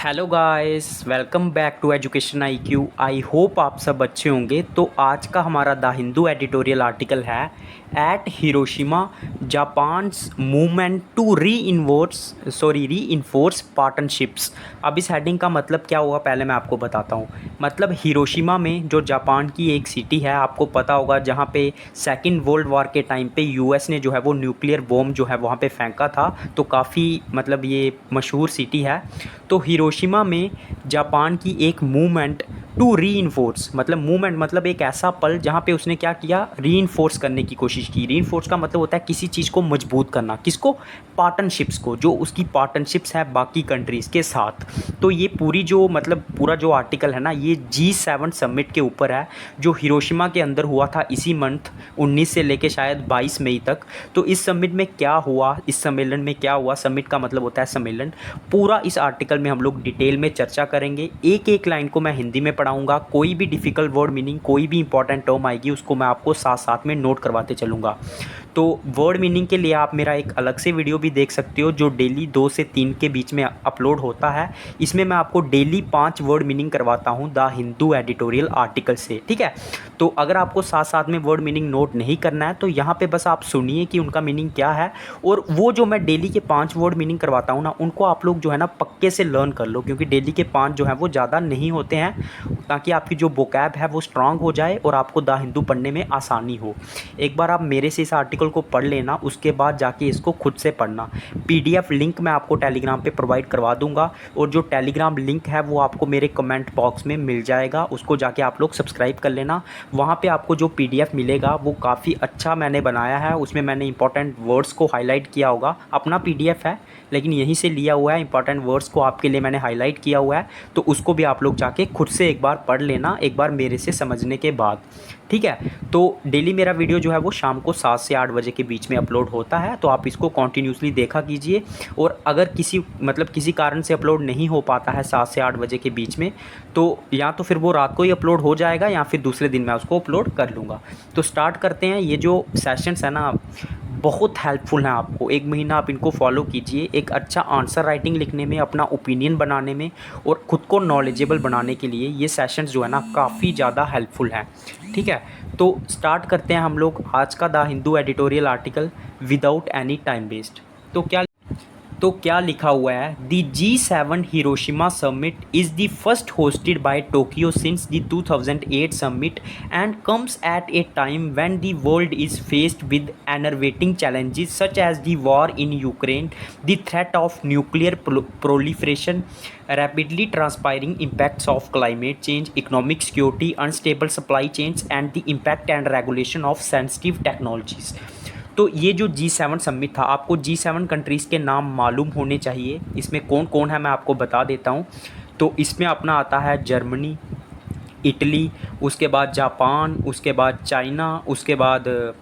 Hello guys, welcome back to education I Q. I hope आप सब अच्छे होंगे। तो आज का हमारा द हिंदू एडिटोरियल आर्टिकल है at Hiroshima Japan's movement to reinforce partnerships. अब इस हेडिंग का मतलब क्या हुआ पहले मैं आपको बताता हूँ। मतलब हिरोशिमा में जो जापान की एक सिटी है, आपको पता होगा, जहाँ पे सेकेंड वर्ल्ड वॉर के टाइम पे यूएस ने जो है वो न्यूक्लियर बॉम्ब जो है वहाँ पे फेंका था। तो काफ़ी मतलब ये मशहूर सिटी है। तो हिरोशिमा में जापान की एक मूवमेंट टू रीइंफोर्स, मतलब मूवमेंट मतलब एक ऐसा पल जहाँ पे उसने क्या किया, रीइंफोर्स करने की कोशिश की। रीइंफोर्स का मतलब होता है किसी चीज़ को मजबूत करना। किसको? पार्टनरशिप्स को, जो उसकी पार्टनरशिप्स है बाकी कंट्रीज़ के साथ। तो ये पूरी जो मतलब पूरा जो आर्टिकल है ना, ये G7 समिट के ऊपर है, जो हिरोशिमा के अंदर हुआ था इसी मंथ 19 से लेके शायद 22 मई तक। तो इस समिट में क्या हुआ, इस सम्मेलन में क्या हुआ, समिट का मतलब होता है सम्मेलन, पूरा इस आर्टिकल में हम लोग डिटेल में चर्चा करेंगे। एक एक लाइन को मैं हिंदी में पढ़ाऊंगा। कोई भी डिफ़िकल्ट वर्ड मीनिंग, कोई भी इंपॉर्टेंट टर्म आएगी उसको मैं आपको साथ साथ में नोट करवाते चलूँगा। तो वर्ड मीनिंग के लिए आप मेरा एक अलग से वीडियो भी देख सकते हो, जो डेली 2 से 3 के बीच में अपलोड होता है। इसमें मैं आपको डेली 5 वर्ड मीनिंग करवाता हूँ द हिंदू एडिटोरियल आर्टिकल से, ठीक है। तो अगर आपको साथ साथ में वर्ड मीनिंग नोट नहीं करना है तो यहाँ पे बस आप सुनिए कि उनका मीनिंग क्या है, और वो जो मैं डेली के 5 वर्ड मीनिंग करवाता हूँ ना, उनको आप लोग जो है ना पक्के से लर्न कर लो, क्योंकि डेली के 5 जो है वो ज़्यादा नहीं होते हैं, ताकि आपकी जो वोकैब है वो स्ट्रांग हो जाए और आपको द हिंदू पढ़ने में आसानी हो। एक बार आप मेरे से इस आर्टिकल को पढ़ लेना, उसके बाद जाके इसको खुद से पढ़ना। पीडीएफ लिंक मैं आपको टेलीग्राम पे प्रोवाइड करवा दूंगा, और जो टेलीग्राम लिंक है वो आपको मेरे कमेंट बॉक्स में मिल जाएगा। उसको जाके आप लोग सब्सक्राइब कर लेना। वहाँ पे आपको जो पीडीएफ मिलेगा वो काफ़ी अच्छा मैंने बनाया है। उसमें मैंने इंपॉर्टेंट वर्ड्स को हाईलाइट किया होगा। अपना पीडीएफ है लेकिन यहीं से लिया हुआ है, इंपॉर्टेंट वर्ड्स को आपके लिए मैंने हाईलाइट किया हुआ है। तो उसको भी आप लोग जाके खुद से एक बार पढ़ लेना, एक बार मेरे से समझने के बाद, ठीक है। तो डेली मेरा वीडियो जो है वो शाम को 7 से 8 बजे के बीच में अपलोड होता है, तो आप इसको कॉन्टीन्यूसली देखा कीजिए। और अगर किसी कारण से अपलोड नहीं हो पाता है 7 से 8 बजे के बीच में, तो या तो फिर वो रात को ही अपलोड हो जाएगा या फिर दूसरे दिन मैं उसको अपलोड कर लूँगा। तो स्टार्ट करते हैं। ये जो सेशंस है ना, बहुत हेल्पफुल हैं आपको। 1 महीना आप इनको फॉलो कीजिए, एक अच्छा आंसर राइटिंग लिखने में, अपना ओपिनियन बनाने में और ख़ुद को नॉलेजेबल बनाने के लिए ये सेशंस जो है ना काफ़ी ज़्यादा हेल्पफुल हैं, ठीक है। तो स्टार्ट करते हैं हम लोग आज का the Hindu editorial article without any time waste. तो क्या लिखा हुआ है? The G7 Hiroshima summit is the first hosted by Tokyo since the 2008 summit and comes at a time when the world is faced with enervating challenges such as the war in Ukraine, the threat of nuclear proliferation, rapidly transpiring impacts of climate change, economic security, unstable supply chains, and the impact and regulation of sensitive technologies। तो ये जो G7 summit था, आपको G7 countries के नाम मालूम होने चाहिए। इसमें कौन कौन है मैं आपको बता देता हूँ। तो इसमें अपना आता है जर्मनी, इटली, उसके बाद जापान, उसके बाद चाइना, उसके बाद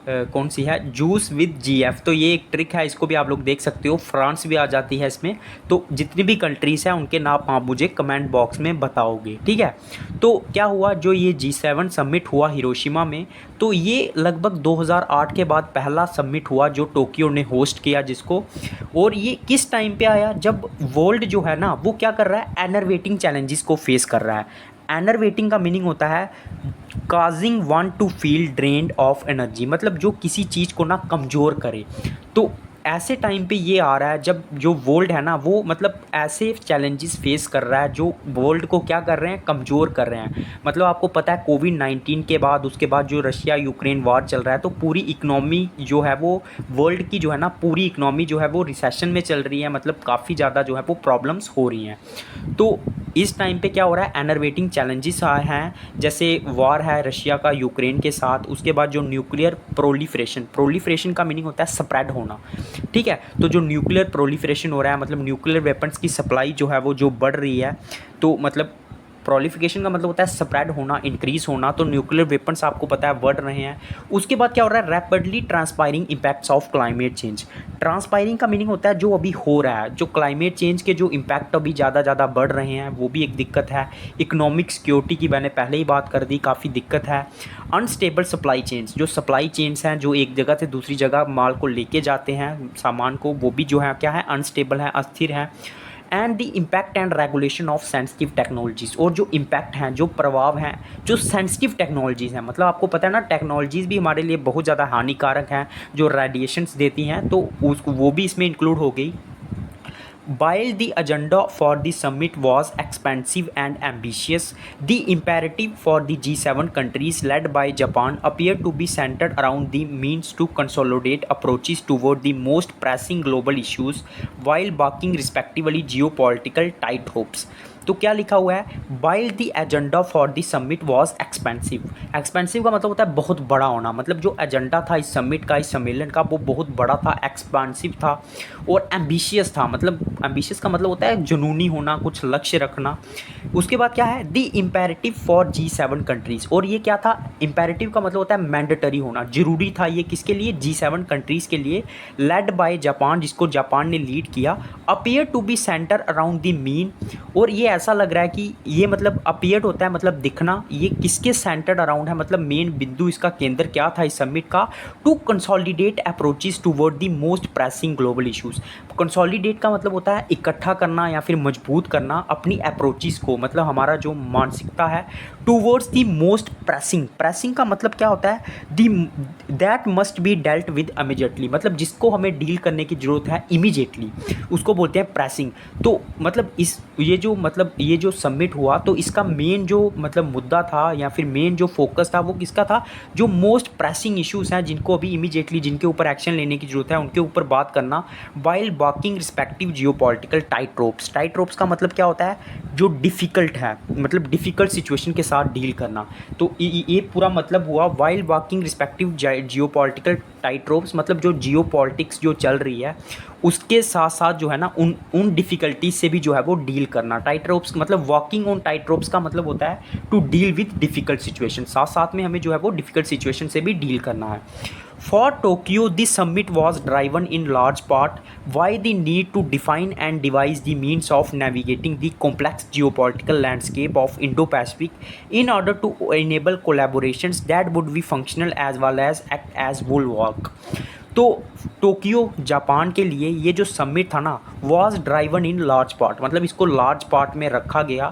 कौन सी है, जूस विद GF। तो ये एक ट्रिक है, इसको भी आप लोग देख सकते हो। फ्रांस भी आ जाती है इसमें। तो जितनी भी कंट्रीज़ हैं उनके नाम आप मुझे कमेंट बॉक्स में बताओगे, ठीक है। तो क्या हुआ, जो ये G7 समिट हुआ हिरोशिमा में, तो ये लगभग 2008 के बाद पहला समिट हुआ जो टोक्यो ने होस्ट किया जिसको। और ये किस टाइम पे आया, जब वर्ल्ड जो है ना वो क्या कर रहा है, एनर्वेटिंग चैलेंजेस को फेस कर रहा है। एनर्वेटिंग का मीनिंग होता है causing one two feel drained of energy, मतलब जो किसी चीज़ को ना कमज़ोर करे। तो ऐसे टाइम पे ये आ रहा है जब जो वर्ल्ड है ना वो मतलब ऐसे चैलेंजेस फेस कर रहा है जो वर्ल्ड को क्या कर रहे हैं, कमज़ोर कर रहे हैं। मतलब आपको पता है कोविड-19 के बाद, उसके बाद जो रशिया यूक्रेन वॉर चल रहा है, तो पूरी इकनॉमी जो है वो वर्ल्ड की जो है ना, पूरी इकनॉमी जो है वो रिसेशन में चल रही है। मतलब काफ़ी ज़्यादा जो है वो प्रॉब्लम्स हो रही हैं। तो इस टाइम पे क्या हो रहा है, एनर्वेटिंग चैलेंजेस हैं, जैसे वॉर है रशिया का यूक्रेन के साथ, उसके बाद जो न्यूक्लियर प्रोलिफरेशन का मीनिंग होता है स्प्रेड होना, ठीक है। तो जो न्यूक्लियर प्रोलिफरेशन हो रहा है, मतलब न्यूक्लियर वेपन्स की सप्लाई जो है वो जो बढ़ रही है। तो मतलब प्रोलिफिकेशन का मतलब होता है स्प्रेड होना, इंक्रीज़ होना। तो न्यूक्लियर वेपन्स आपको पता है बढ़ रहे हैं। उसके बाद क्या हो रहा है, rapidly transpiring impacts of climate change. Transpiring का मीनिंग होता है जो अभी हो रहा है, जो क्लाइमेट चेंज के जो इम्पैक्ट अभी ज़्यादा बढ़ रहे हैं, वो भी एक दिक्कत है। इकोनॉमिक सिक्योरिटी की मैंने पहले ही बात कर दी, काफ़ी दिक्कत है। अनस्टेबल सप्लाई चेन्स, जो सप्लाई चेन्स हैं जो एक जगह से दूसरी जगह माल को लेके जाते हैं, सामान को, वो भी जो है क्या है, अनस्टेबल है, अस्थिर है। And the impact and regulation of sensitive technologies, और जो इम्पैक्ट हैं, जो प्रभाव हैं जो सेंसिटिव टेक्नोलॉजीज़ हैं, मतलब आपको पता है ना टेक्नोलॉजीज़ भी हमारे लिए बहुत ज़्यादा हानिकारक हैं, जो रेडिएशंस देती हैं, तो उसको वो भी इसमें इंक्लूड हो गई। While the agenda for the summit was expansive and ambitious, the imperative for the G7 countries led by Japan appeared to be centered around the means to consolidate approaches toward the most pressing global issues while walking respectively geopolitical tightropes। तो क्या लिखा हुआ है, while the agenda for the summit was expensive. Expensive का मतलब होता है बहुत बड़ा होना, मतलब जो एजेंडा था इस समिट का, इस सम्मेलन का, वो बहुत बड़ा था, एक्सपेंसिव था और एम्बिशियस था। मतलब एम्बिशियस का मतलब होता है जुनूनी होना, कुछ लक्ष्य रखना। उसके बाद क्या है, the imperative for G7 countries, और ये क्या था, इम्पेरेटिव का मतलब होता है मैंडेटरी होना, जरूरी था ये किसके लिए, G7 कंट्रीज़ के लिए, लेड बाय जापान, जिसको जापान ने लीड किया, appear to be centre around the mean. और ये ऐसा लग रहा है कि ये मतलब अपीयर्ड होता है मतलब दिखना, ये किसके सेंटर्ड अराउंड है, मतलब मेन बिंदु, इसका केंद्र क्या था इस समिट का, to consolidate approaches toward the most pressing global issues. Consolidate का मतलब होता है इकट्ठा करना या फिर मजबूत करना अपनी अप्रोचेस को, मतलब हमारा जो मानसिकता है, towards the most pressing. Pressing का मतलब क्या होता है, the that must be dealt with immediately, मतलब जिसको हमें डील करने की ज़रूरत है इमीडिएटली, उसको बोलते हैं प्रेसिंग। तो मतलब ये जो समिट हुआ, तो इसका मेन जो मतलब मुद्दा था या फिर मेन जो फोकस था वो किसका था, जो मोस्ट प्रेसिंग इश्यूज़ हैं, जिनको अभी इमीडिएटली, जिनके ऊपर एक्शन लेने की ज़रूरत है, उनके ऊपर बात करना, while walking respective geopolitical tight ropes. Tight ropes का मतलब क्या होता है, जो डिफ़िकल्ट है, मतलब डिफ़िकल्ट सिचुएशन के साथ डील करना। तो ये पूरा मतलब हुआ while walking respective geopolitical tight ropes, मतलब जो जियोपॉलिटिक्स जो चल रही है उसके साथ साथ जो है ना उन डिफ़िकल्टीज से भी जो है वो डील करना। टाइट रोप्स मतलब वॉकिंग ऑन टाइट रोप्स का मतलब होता है to deal with difficult situation, साथ साथ में हमें जो है वो डिफ़िकल्ट सिचुएशन से भी डील करना है। For Tokyo, the summit was driven in large part by the need to define and devise the means of navigating the complex geopolitical landscape of Indo-Pacific in order to enable collaborations that would be functional as well as act as bulwark। तो Tokyo Japan के लिए ये जो summit था ना, was driven in large part, मतलब इसको large part में रखा गया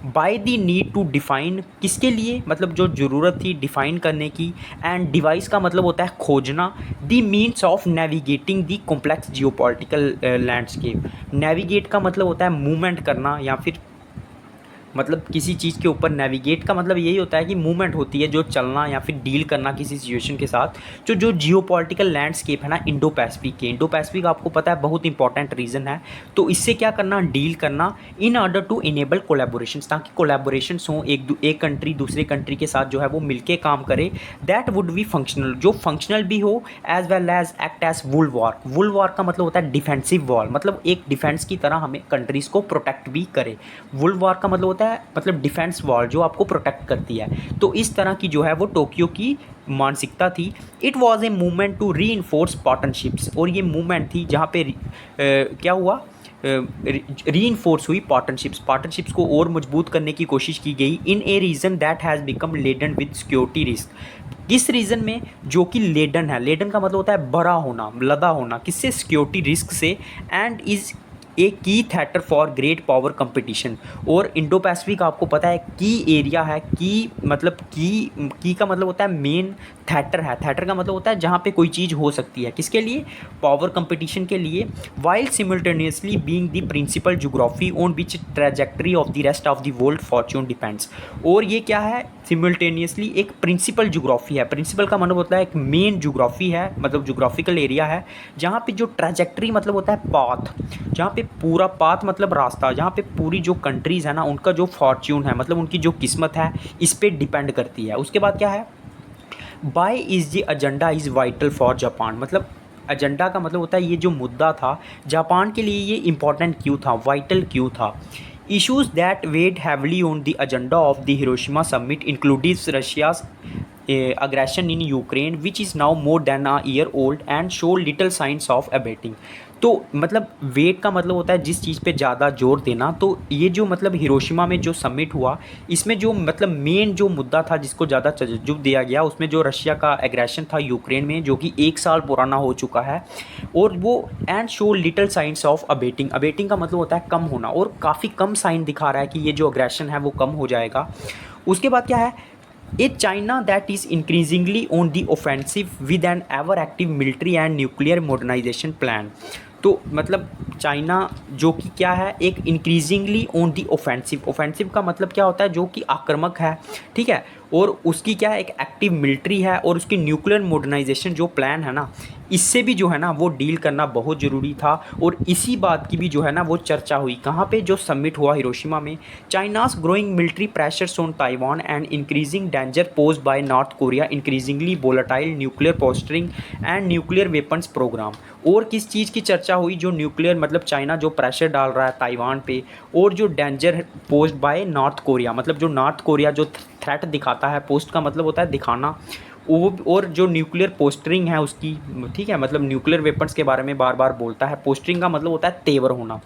by the need to define, किसके लिए, मतलब जो ज़रूरत थी डिफ़ाइन करने की, एंड डिवाइस का मतलब होता है खोजना, the means of navigating the complex geopolitical landscape. Navigate का मतलब होता है मूवमेंट करना या फिर मतलब किसी चीज़ के ऊपर नेविगेट का मतलब यही होता है कि मूवमेंट होती है, जो चलना या फिर डील करना किसी सिचुएशन के साथ। जो जियोपॉलिटिकल लैंडस्केप है ना इंडो पैसिफिक के, इंडो पैसिफिक आपको पता है बहुत इंपॉर्टेंट रीजन है, तो इससे क्या करना, डील करना, in order to enable collaborations, ताकि कोलैबोरेशंस हों, एक कंट्री दूसरे कंट्री के साथ जो है वो मिलके काम करे, दैट वुड बी फंक्शनल, जो फंक्शनल भी हो, as well as act as वुलवार। वुलवार का मतलब होता है डिफेंसिव वॉल, मतलब एक डिफेंस की तरह हमें कंट्रीज़ को प्रोटेक्ट भी करे। वुलवार का मतलब होता है मतलब डिफेंस वॉल जो आपको प्रोटेक्ट करती है। तो इस तरह की जो है वो टोक्यो की मानसिकता थी। It was a movement to reinforce partnerships, और ये मूवमेंट थी जहाँ पे क्या हुआ, री इन्फोर्स हुई पार्टनरशिप्स को और मजबूत करने की कोशिश की गई, in a region that has become laden with security risk. किस रीजन में, जो कि लेडन है, लेडन का मतलब होता है भरा होना, लदा होना, किससे, सिक्योरिटी रिस्क से, एंड इज़ ए की थैटर फॉर ग्रेट पावर कंपटीशन। और इंडो पैसिफिक आपको पता है की एरिया है, की मतलब की का मतलब होता है मेन, थैटर है, थैटर का मतलब होता है जहाँ पे कोई चीज़ हो सकती है, किसके लिए, पावर कंपटीशन के लिए, while simultaneously being the principal geography on which trajectory of the rest of the world fortune depends. और ये क्या है, सिमल्टेनियसली एक प्रिंसिपल ज्योग्राफी है, प्रिंसिपल का मतलब होता है एक मेन ज्योग्राफी है, मतलब ज्योग्राफिकल एरिया है, जहाँ पे जो ट्रैजेक्टरी मतलब होता है पाथ, जहाँ पे पूरा पाथ मतलब रास्ता, जहाँ पे पूरी जो कंट्रीज़ है ना उनका जो फॉर्च्यून है, मतलब उनकी जो किस्मत है, इस पर डिपेंड करती है। उसके बाद क्या है, why is the agenda is vital for Japan, मतलब एजेंडा का मतलब होता है ये जो मुद्दा था जापान के लिए ये इंपॉर्टेंट क्यों था, वाइटल क्यों था। Issues that weighed heavily on the agenda of the Hiroshima summit including Russia's aggression in Ukraine, which is now more than a year old and show little signs of abating। तो मतलब wait का मतलब होता है जिस चीज़ पे ज़्यादा जोर देना। तो ये जो मतलब हिरोशिमा में जो समिट हुआ, इसमें जो मतलब मेन जो मुद्दा था जिसको ज़्यादा तवज्जो दिया गया, उसमें जो रशिया का एग्रेशन था यूक्रेन में, जो कि 1 साल पुराना हो चुका है, और वो and show little science of abetting. Abetting का मतलब होता है कम होना, और काफ़ी कम साइन दिखा रहा है कि ये जो अग्रेशन है वो कम हो जाएगा। उसके बाद क्या है, a China that is increasingly on the offensive with an ever active military and nuclear modernisation plan. तो मतलब चाइना जो कि क्या है, एक increasingly on the offensive. Offensive का मतलब क्या होता है, जो कि आक्रामक है, ठीक है, और उसकी क्या है, एक एक्टिव मिलिट्री है, और उसकी न्यूक्लियर मॉडर्नाइजेशन जो प्लान है ना, इससे भी जो है ना वो डील करना बहुत ज़रूरी था। और इसी बात की भी जो है ना वो चर्चा हुई कहाँ पे, जो समिट हुआ हिरोशिमा में। China's growing military pressures on Taiwan and increasing danger posed by North Korea, increasingly volatile nuclear posturing and nuclear weapons programme. और किस चीज़ की चर्चा हुई, जो न्यूक्लियर मतलब चाइना जो प्रेशर डाल रहा है ताइवान पे, और जो danger posed by North Korea, मतलब जो नॉर्थ कोरिया जो थ्रेट दिखाता है, पोस्ट का मतलब होता है दिखाना, वो, और जो न्यूक्लियर पोस्टरिंग है उसकी, ठीक है, मतलब न्यूक्लियर वेपन्स के बारे में बार बार बोलता है। पोस्टरिंग का मतलब होता है तेवर होना,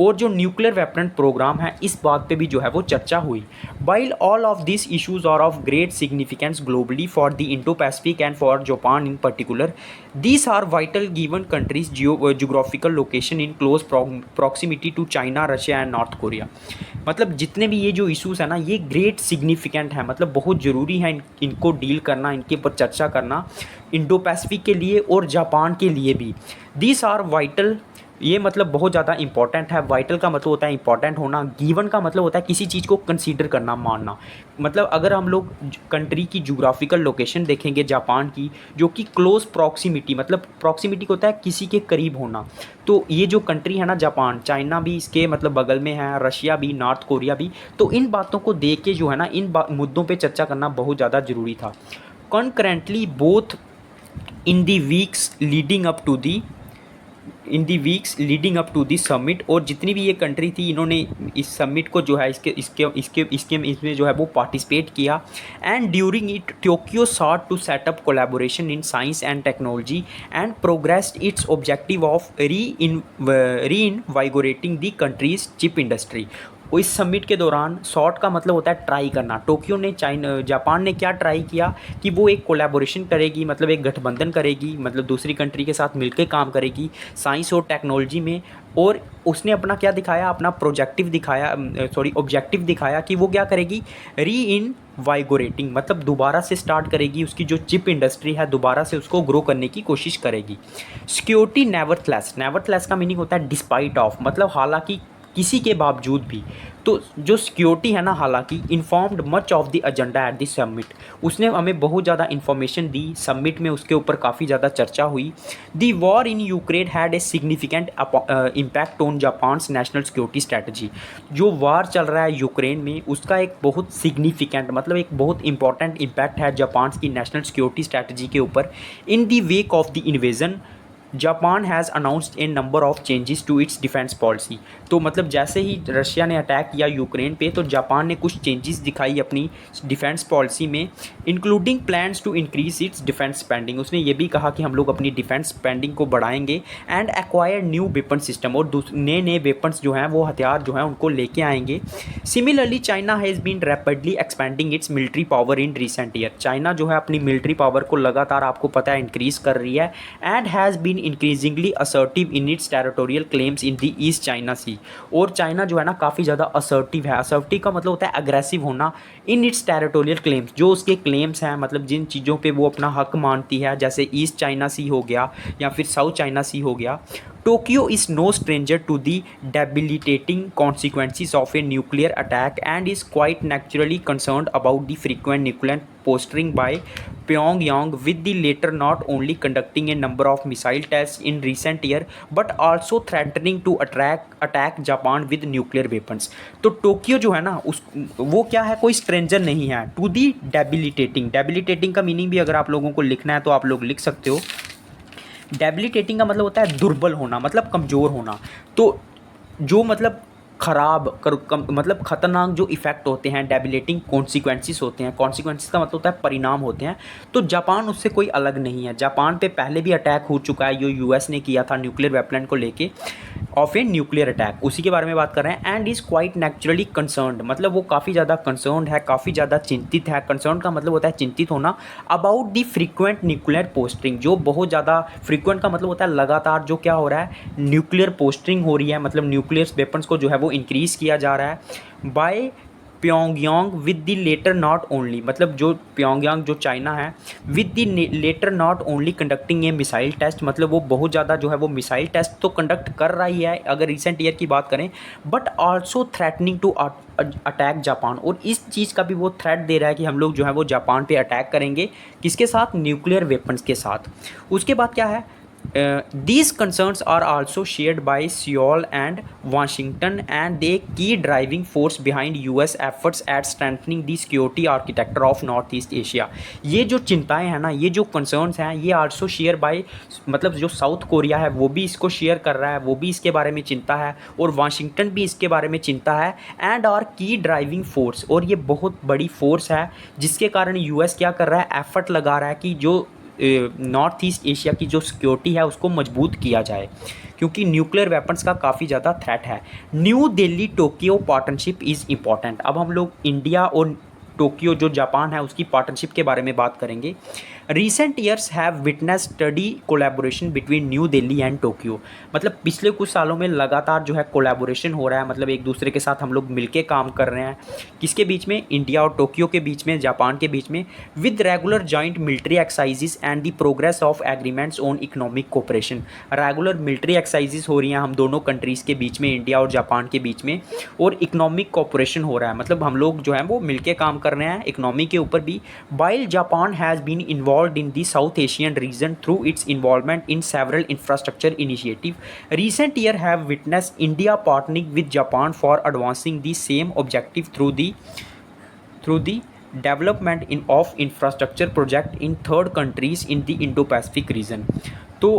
और जो न्यूक्लियर वेपन प्रोग्राम है, इस बात पे भी जो है वो चर्चा हुई। While all of this issues are of great significance globally for the Indo Pacific and for Japan in particular, these are vital given countries geographical location in close proximity to China, Russia and North Korea। मतलब जितने भी ये जो issues है ना, ये great significant है, मतलब बहुत ज़रूरी है इनको डील करना, इनके ऊपर चर्चा करना, इंडो पैसिफिक के लिए और जापान के लिए भी। दीज आर वाइटल, ये मतलब बहुत ज़्यादा इंपॉर्टेंट है। वाइटल का मतलब होता है इंपॉर्टेंट होना, गिवन का मतलब होता है किसी चीज़ को कंसीडर करना, मानना। मतलब अगर हम लोग कंट्री की ज्योग्राफिकल लोकेशन देखेंगे जापान की, जो कि क्लोज प्रॉक्सिमिटी, मतलब प्रॉक्सिमिटी होता है किसी के करीब होना। तो ये जो कंट्री है ना जापान, चाइना भी इसके मतलब बगल में है, रशिया भी, नॉर्थ कोरिया भी। तो इन बातों को देख के जो है ना, इन मुद्दों पर चर्चा करना बहुत ज़्यादा ज़रूरी था। Concurrently both in the weeks leading up to the summit, और जितनी भी ये कंट्री थी, इन्होंने इस समिट को जो है इसमें जो है वो पार्टिसिपेट किया। And during it Tokyo sought to set up collaboration in science and technology and progressed its objective of reinvigorating the country's chip industry. इस समिट के दौरान, शॉर्ट का मतलब होता है ट्राई करना, टोक्यो ने जापान ने क्या ट्राई किया कि वो एक कोलैबोरेशन करेगी, मतलब एक गठबंधन करेगी, मतलब दूसरी कंट्री के साथ मिलकर काम करेगी साइंस और टेक्नोलॉजी में। और उसने अपना क्या दिखाया, अपना ऑब्जेक्टिव दिखाया कि वो क्या करेगी, री इन वाइगोरेटिंग, मतलब दोबारा से स्टार्ट करेगी, उसकी जो चिप इंडस्ट्री है दोबारा से उसको ग्रो करने की कोशिश करेगी। सिक्योरिटी नेवरथलेस का मीनिंग होता है डिस्पाइट ऑफ, मतलब हालांकि, किसी के बावजूद भी। तो जो सिक्योरिटी है ना, हालांकि informed much of the agenda at the summit, उसने हमें बहुत ज़्यादा इन्फॉर्मेशन दी समिट में, उसके ऊपर काफ़ी ज़्यादा चर्चा हुई। The war in Ukraine had a significant impact on Japan's national security strategy. जो वार चल रहा है यूक्रेन में, उसका एक बहुत सिग्निफिकेंट, मतलब एक बहुत इंपॉर्टेंट इम्पैक्ट है जापान की नेशनल सिक्योरिटी स्ट्रैटेजी के ऊपर। In the wake of the invasion, Japan has announced a number of changes to its defence policy. तो मतलब जैसे ही रशिया ने अटैक किया यूक्रेन पे, तो जापान ने कुछ चेंजेस दिखाई अपनी डिफेंस पॉलिसी में, including plans to increase its defence spending. उसने ये भी कहा कि हम लोग अपनी डिफेंस स्पेंडिंग को बढ़ाएंगे, and acquire new weapon system, और नए वेपन्स जो हैं, वो हथियार जो हैं उनको लेके आएंगे। Similarly China has been rapidly expanding its military power in recent year. China जो है अपनी मिलिट्री पावर को लगातार, आपको पता है, इंक्रीज़ कर रही है, and has been increasingly assertive in its territorial claims in the East China Sea. और चाइना जो है ना काफ़ी ज़्यादा असर्टिव है। असर्टिव का मतलब होता है अग्रेसिव होना, इन इट्स टेरिटोरियल क्लेम्स, जो उसके क्लेम्स हैं, मतलब जिन चीज़ों पे वो अपना हक मानती है, जैसे ईस्ट चाइना सी हो गया या फिर साउथ चाइना सी हो गया। Tokyo is no stranger to the debilitating consequences of a nuclear attack and is quite naturally concerned about the frequent nuclear posting by Pyongyang, with the latter not only conducting a number of missile tests in recent year but also threatening to attack Japan with nuclear weapons। तो Tokyo जो है ना, वो क्या है, कोई stranger नहीं है टू दी डेबिलिटेटिंग का मीनिंग भी अगर आप लोगों को लिखना है तो आप लोग लिख सकते हो। डेबिलिटेटिंग का मतलब होता है दुर्बल होना, मतलब कमज़ोर होना। तो जो मतलब ख़राब मतलब ख़तरनाक जो इफ़ेक्ट होते हैं, डेबिलेटिंग कॉन्सिक्वेंसेस होते हैं, कॉन्सिक्वेंसेस का मतलब होता है परिणाम होते हैं, तो जापान उससे कोई अलग नहीं है। जापान पे पहले भी अटैक हो चुका है, जो यूएस ने किया था न्यूक्लियर वेपन को लेके, ऑफ ए न्यूक्लियर अटैक, उसी के बारे में बात कर रहे हैं। And is quite naturally concerned, मतलब वो काफ़ी ज़्यादा कंसर्न्ड है, काफ़ी ज़्यादा चिंतित है। कंसर्न का मतलब होता है चिंतित होना। About the frequent nuclear posting, जो बहुत ज़्यादा फ्रीक्वेंट का मतलब होता है लगातार जो क्या हो रहा है, न्यूक्लियर पोस्टिंग हो रही है, मतलब न्यूक्लियर वेपन्स को जो है वो इंक्रीज़ किया जा रहा है by Pyongyang with the latter not only, मतलब जो प्योंगयांग जो चाइना है, with the latter not only conducting a missile test, मतलब वो बहुत ज़्यादा जो है वो मिसाइल टेस्ट तो कंडक्ट कर रही है अगर रिसेंट ईयर की बात करें, but also threatening to attack Japan, और इस चीज़ का भी वो थ्रेट दे रहा है कि हम लोग जो है वो जापान पे अटैक करेंगे, किसके साथ, न्यूक्लियर वेपन्स के साथ। उसके बाद क्या है, these concerns are also shared by Seoul and Washington and they key driving force behind US efforts at strengthening the security architecture of Northeast Asia। ये जो चिंताएं हैं ना, ये जो concerns हैं, ये also share by, मतलब जो साउथ कोरिया है वो भी इसको शेयर कर रहा है, वो भी इसके बारे में चिंता है, और वाशिंगटन भी इसके बारे में चिंता है। एंड आर की ड्राइविंग फोर्स, और ये बहुत बड़ी फोर्स है जिसके कारण यूएस क्या कर रहा है, एफर्ट लगा रहा है कि जो नॉर्थ ईस्ट एशिया की जो सिक्योरिटी है उसको मजबूत किया जाए, क्योंकि न्यूक्लियर वेपन्स का काफ़ी ज़्यादा थ्रेट है। New Delhi Tokyo partnership is important. अब हम लोग इंडिया और टोक्यो जो जापान है उसकी पार्टनरशिप के बारे में बात करेंगे। Recent years have witness study collaboration between new Delhi and Tokyo, मतलब पिछले कुछ सालों में लगातार जो है कोलैबोरेशन हो रहा है, मतलब एक दूसरे के साथ हम लोग मिलके काम कर रहे हैं, किसके बीच में, इंडिया और टोक्यो के बीच में, जापान के बीच में, with regular joint military exercises and the progress of agreements on economic cooperation. Regular military exercises हो रही हैं हम दोनों कंट्रीज़ के बीच में, इंडिया और जापान के बीच में, और इकोनॉमिक कोऑपरेशन हो रहा है, मतलब हम लोग जो है वो मिलके काम कर रहे हैं इकोनॉमी के ऊपर भी। While Japan has been involve in the South Asian region through its involvement in several infrastructure initiatives, recent year have witnessed India partnering with Japan for advancing the same objective through the development of infrastructure project in third countries in the Indo-Pacific region। तो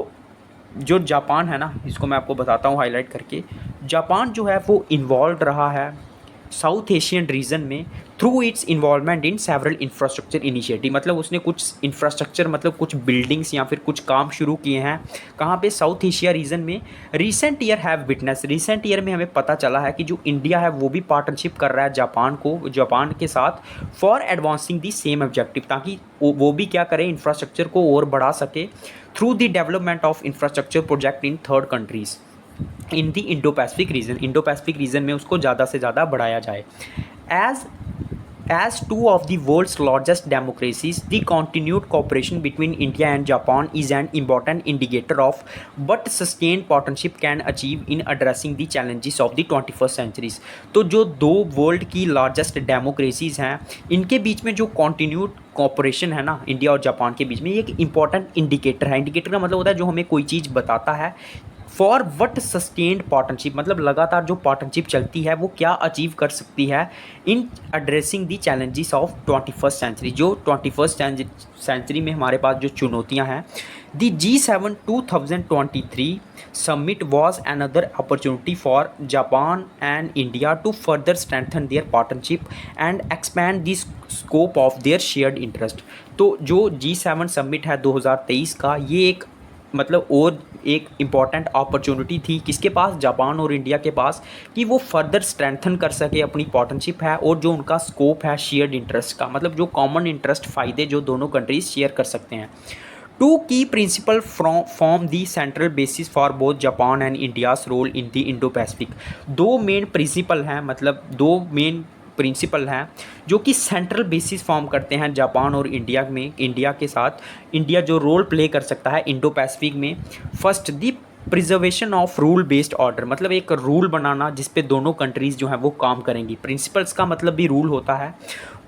जो Japan है ना, इसको मैं आपको बताता हूँ highlight करके। जापान जो है वो इन्वॉल्व रहा है साउथ एशियन रीजन में through it's involvement in several infrastructure initiative, मतलब उसने कुछ इंफ्रास्ट्रक्चर, मतलब कुछ बिल्डिंग्स या फिर कुछ काम शुरू किए हैं, कहाँ पे, साउथ एशिया रीजन में। Recent year have witness, recent year में हमें पता चला है कि जो इंडिया है वो भी पार्टनरशिप कर रहा है जापान के साथ for advancing the same objective, ताकि वो भी क्या करे, इंफ्रास्ट्रक्चर को और बढ़ा सके through the development of infrastructure project in third countries in the Indo Pacific region. Indo Pacific region में उसको ज़्यादा से ज़्यादा बढ़ाया जाए। As two of the world's largest democracies, the continued cooperation between India and Japan is an important indicator of what sustained partnership can achieve in addressing the challenges of the 21st centuries। तो जो दो world की largest democracies हैं, इनके बीच में जो continued corporation है ना इंडिया और जापान के बीच में, ये एक इंपॉर्टेंट इंडिकेटर है। इंडिकेटर का मतलब होता है जो हमें कोई चीज़ बताता है। फॉर वट सस्टेन्ड पार्टनरशिप, मतलब लगातार जो पार्टनरशिप चलती है वो क्या अचीव कर सकती है in addressing the challenges of 21st century. जो 21st सेंचुरी में हमारे पास जो चुनौतियां हैं। दी G7 2023 summit was another opportunity for Japan and India to further strengthen their partnership and expand the scope of their shared interest। तो जो G7 summit है 2023 का, ये एक मतलब और एक इम्पॉर्टेंट अपॉर्चुनिटी थी किसके पास, जापान और इंडिया के पास, कि वो फर्दर स्ट्रेंथन कर सके अपनी पार्टनरशिप है, और जो उनका स्कोप है शेयर्ड इंटरेस्ट का, मतलब जो कॉमन इंटरेस्ट फ़ायदे जो दोनों कंट्रीज शेयर कर सकते हैं। Two key principle form the central basis for both Japan and India's role in the Indo Pacific. दो मेन प्रिंसिपल हैं, मतलब दो मेन प्रिंसिपल हैं जो कि सेंट्रल बेसिस फॉर्म करते हैं जापान और इंडिया में। इंडिया के साथ इंडिया जो रोल प्ले कर सकता है इंडो पैसिफिक में। First, the preservation of rule based order, मतलब एक रूल बनाना जिस पे दोनों कंट्रीज़ जो हैं वो काम करेंगी। प्रिंसिपल्स का मतलब भी रूल होता है।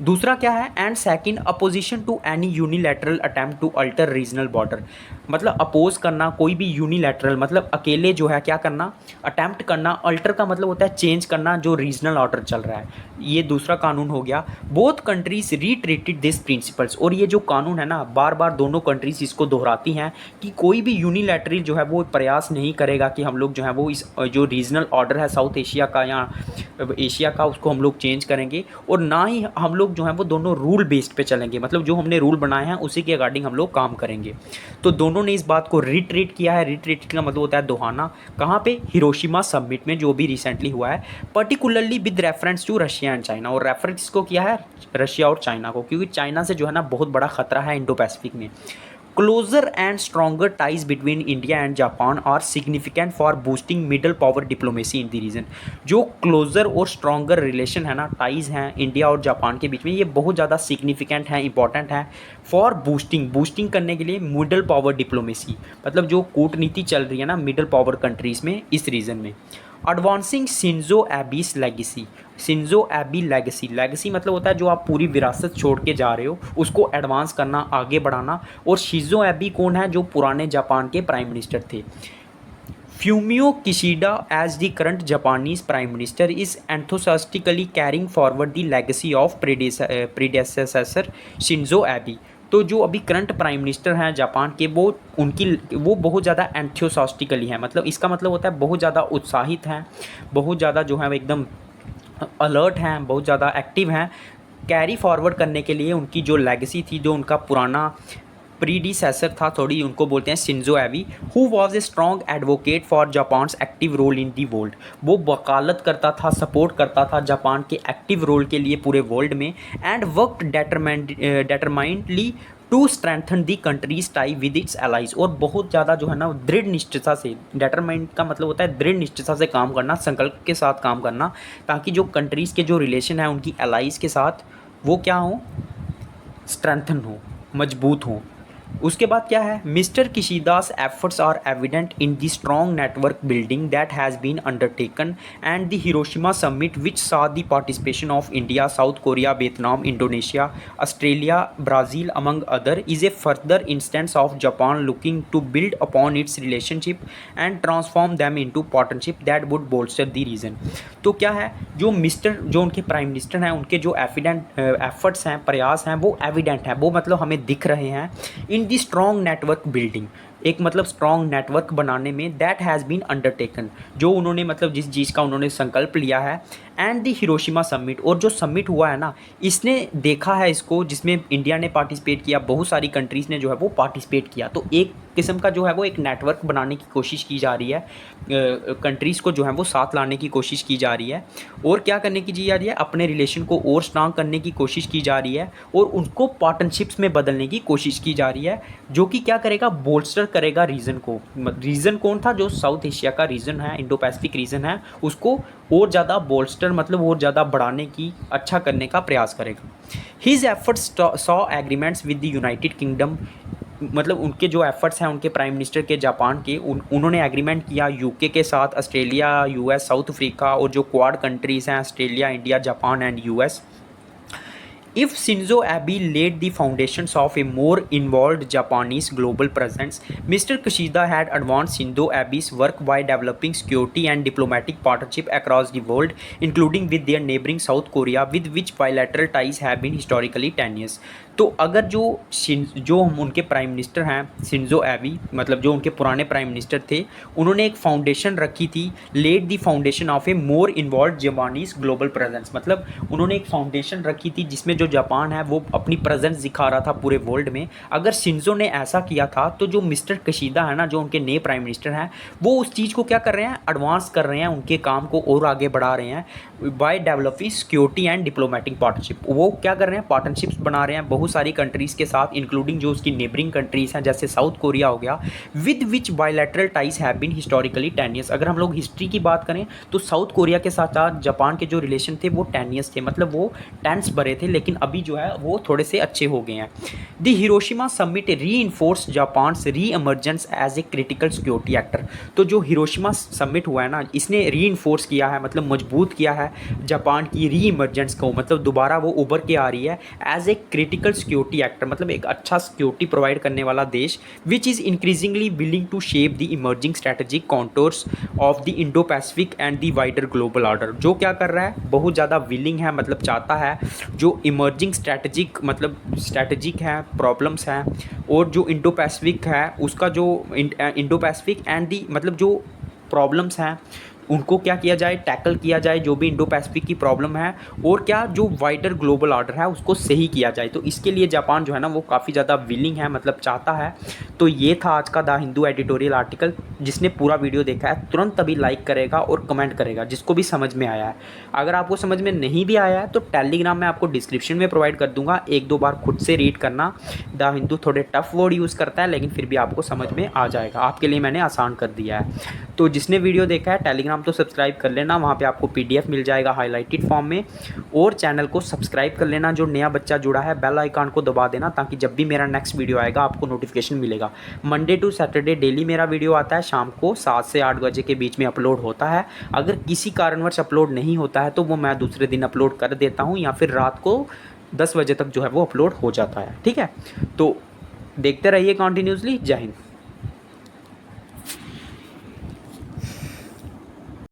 दूसरा क्या है, and second, opposition to any unilateral attempt to alter regional border, मतलब अपोज करना कोई भी यूनिलैटरल, मतलब अकेले जो है क्या करना, अटैम्प्ट करना। अल्टर का मतलब होता है चेंज करना जो रीजनल ऑर्डर चल रहा है, ये दूसरा कानून हो गया। बोथ कंट्रीज रीट्रीटेड दिस प्रिंसिपल्स, और ये जो कानून है ना, बार बार दोनों कंट्रीज इसको दोहराती हैं कि कोई भी यूनिलैटरल जो है वो प्रयास नहीं करेगा कि हम लोग जो है वो इस जो रीजनल ऑर्डर है साउथ एशिया का या एशिया का उसको हम लोग चेंज करेंगे, और ना ही हम लोग जो है वो दोनों रूल बेस्ड पे चलेंगे, मतलब जो हमने रूल बनाए हैं उसी के अकॉर्डिंग हम लोग काम करेंगे। तो दोनों ने इस बात को रिट्रीट किया है। रिट्रीट का मतलब होता है दोहाना। कहाँ पे? हिरोशिमा समिट में, जो भी रिसेंटली हुआ है, particularly with reference to Russia and China. और रेफरेंस को किया है रशिया और चाइना को, क्योंकि चाइना से जो है ना बहुत बड़ा खतरा है इंडो पैसिफिक में। Closer and stronger ties between India and Japan are significant for boosting middle power diplomacy in the region. जो क्लोजर और स्ट्रॉन्गर रिलेशन है ना, टाइज हैं इंडिया और जापान के बीच में, ये बहुत ज़्यादा सिग्निफिकेंट है, इंपॉर्टेंट है फॉर बूस्टिंग करने के लिए मिडल पावर डिप्लोमेसी, मतलब जो कूटनीति चल रही है ना मिडल पावर कंट्रीज़ में इस रीजन में। Advancing Shinzo Abe's legacy. Shinzo Abe legacy मतलब होता है जो आप पूरी विरासत छोड़ के जा रहे हो उसको एडवांस करना, आगे बढ़ाना। और शिंजो एबी कौन है? जो पुराने जापान के प्राइम मिनिस्टर थे। Fumio Kishida as the current Japanese prime minister is enthusiastically carrying forward the legacy of predecessor Shinzo Abe. तो जो अभी करंट प्राइम मिनिस्टर हैं जापान के, वो बहुत ज़्यादा एंथुसियास्टिकली हैं, मतलब इसका मतलब होता है बहुत ज़्यादा उत्साहित हैं, बहुत ज़्यादा जो है एकदम अलर्ट हैं, बहुत ज़्यादा एक्टिव हैं कैरी फॉरवर्ड करने के लिए उनकी जो लेगेसी थी, जो उनका पुराना प्रीडिसेसर था, थोड़ी उनको बोलते हैं Shinzo Abe, who was a strong advocate for Japan's active role in the world. वो वकालत करता था, सपोर्ट करता था जापान के एक्टिव रोल के लिए पूरे वर्ल्ड में। And worked determinedly to strengthen the country's tie with its allies. और बहुत ज़्यादा जो है ना दृढ़ निष्ठता से, डेटरमाइंड का मतलब होता है दृढ़ निष्ठता से काम करना, संकल्प के साथ काम करना, ताकि जो कंट्रीज़ के जो रिलेशन है उनकी एलाइज के साथ वो क्या हो? स्ट्रेंथन हो, मजबूत हो। उसके बाद क्या है? Mr Kishida's efforts are evident in the strong network building that has been undertaken and the Hiroshima summit which saw the participation of India, South Korea, Vietnam, Indonesia, Australia, Brazil among other is a further instance of Japan looking to build upon its relationship and transform them into partnership that would bolster the region। तो क्या है? जो उनके prime minister हैं उनके जो efforts हैं, प्रयास हैं, वो एविडेंट हैं, वो मतलब हमें दिख रहे हैं इन दी स्ट्रॉन्ग नेटवर्क बिल्डिंग, एक मतलब स्ट्रॉन्ग नेटवर्क बनाने में, दैट हैज़ बीन अंडरटेकन, जो उन्होंने मतलब जिस चीज़ का उन्होंने संकल्प लिया है। एंड द हिरोशिमा समिट, और जो समिट हुआ है ना इसने देखा है इसको, जिसमें इंडिया ने पार्टिसिपेट किया, बहुत सारी कंट्रीज़ ने जो है वो पार्टिसिपेट किया। तो एक किस्म का जो है वो एक नेटवर्क बनाने की कोशिश की जा रही है, कंट्रीज़ को जो है वो साथ लाने की कोशिश की जा रही है। और क्या करने की जा रही है? अपने रिलेशन को और स्ट्रांग करने की कोशिश की जा रही है और उनको पार्टनरशिप्स में बदलने की कोशिश की जा रही है, जो कि क्या करेगा? बोल्स्टर करेगा रीजन को। रीजन कौन था? जो साउथ एशिया का रीजन है, इंडो पैसिफिक रीजन है, उसको और ज़्यादा बोल्स्टर मतलब और ज़्यादा बढ़ाने की, अच्छा करने का प्रयास करेगा। His efforts saw agreements with the United kingdom, मतलब उनके जो एफर्ट्स हैं उनके प्राइम मिनिस्टर के जापान के, उन्होंने एग्रीमेंट किया यूके के साथ, ऑस्ट्रेलिया, यूएस, साउथ अफ्रीका और जो क्वाड कंट्रीज़ हैं Australia, India, Japan and US. If Shinzo Abe laid the foundations of a more involved Japanese global presence, Mr. Kishida had advanced Shinzo Abe's work by developing security and diplomatic partnership across the world, including with their neighboring South Korea, with which bilateral ties have been historically tenuous। तो अगर जो उनके prime minister हैं Shinzo AB, मतलब जो उनके पुराने prime minister थे, उन्होंने एक फाउंडेशन रखी थी, laid the foundation of a more involve Japanese global presence, मतलब उन्होंने एक फाउंडेशन रखी थी जिसमें जो जापान है वो अपनी प्रेजेंस दिखा रहा था पूरे वर्ल्ड में। अगर शिंजो ने ऐसा किया था तो जो मिस्टर किशिदा है ना, जो उनके नए प्राइम मिनिस्टर हैं, वो उस चीज़ को क्या कर रहे हैं? एडवांस कर रहे हैं, उनके काम को और आगे बढ़ा रहे हैं by developing security and diplomatic partnership. वो क्या कर रहे हैं? पार्टनरशिप्स बना रहे हैं बहुत सारी कंट्रीज़ के साथ, इंक्लूडिंग जो उसकी नेबरिंग कंट्रीज़ हैं जैसे साउथ कोरिया हो गया, with which bilateral ties have been historically 10 years. अगर हम लोग हिस्ट्री की बात करें तो साउथ कोरिया के साथ जापान के जो रिलेशन थे वो 10 ईयर्स थे, मतलब वो टेंस भरे थे, लेकिन अभी जो है वो थोड़े से अच्छे हो गए हैं। The Hiroshima summit reinforce Japan's reemergence as a critical security actor. तो जो हिरोशिमा समिट हुआ है ना, इसने री इन्फोर्स किया है, मतलब मजबूत किया है है जापान की री इमरजेंस को, मतलब दोबारा वो उभर के आ रही है as a critical security actor, मतलब एक अच्छा सिक्योरिटी प्रोवाइड करने वाला देश, which is increasingly willing to shape the emerging strategic contours of the Indo Pacific and the wider global order. जो क्या कर रहा है, बहुत ज़्यादा विलिंग है, मतलब चाहता है जो इमर्जिंग स्ट्रैटेजिक, मतलब स्ट्रैटेजिक है, प्रॉब्लम्स हैं, और जो इंडो पैसिफिक है उसका जो इंडो पैसिफिक एंड दी, मतलब जो प्रॉब्लम्स हैं उनको क्या किया जाए, टैकल किया जाए, जो भी इंडो पैसिफिक की प्रॉब्लम है, और क्या जो वाइडर ग्लोबल ऑर्डर है उसको सही किया जाए। तो इसके लिए जापान जो है ना वो काफ़ी ज़्यादा विलिंग है, मतलब चाहता है। तो ये था आज का द हिंदू एडिटोरियल आर्टिकल। जिसने पूरा वीडियो देखा है तुरंत अभी लाइक करेगा और कमेंट करेगा, जिसको भी समझ में आया है। अगर आपको समझ में नहीं भी आया है तो टेलीग्राम में आपको डिस्क्रिप्शन में प्रोवाइड कर दूंगा, एक दो बार खुद से रीड करना। द हिंदू थोड़े टफ वर्ड यूज़ करता है लेकिन फिर भी आपको समझ में आ जाएगा, आपके लिए मैंने आसान कर दिया है। तो जिसने वीडियो देखा है टेलीग्राम तो सब्सक्राइब कर लेना, वहाँ पे आपको पीडीएफ मिल जाएगा हाईलाइटेड फॉर्म में, और चैनल को सब्सक्राइब कर लेना। जो नया बच्चा जुड़ा है बेल आइकन को दबा देना ताकि जब भी मेरा नेक्स्ट वीडियो आएगा आपको नोटिफिकेशन मिलेगा। मंडे टू सैटरडे डेली मेरा वीडियो आता है, शाम को 7 से 8 बजे के बीच में अपलोड होता है। अगर किसी कारणवश अपलोड नहीं होता है तो वो मैं दूसरे दिन अपलोड कर देता हूँ, या फिर रात को 10 बजे तक जो है वो अपलोड हो जाता है। ठीक है, तो देखते रहिए कंटिन्यूसली। जय हिंद।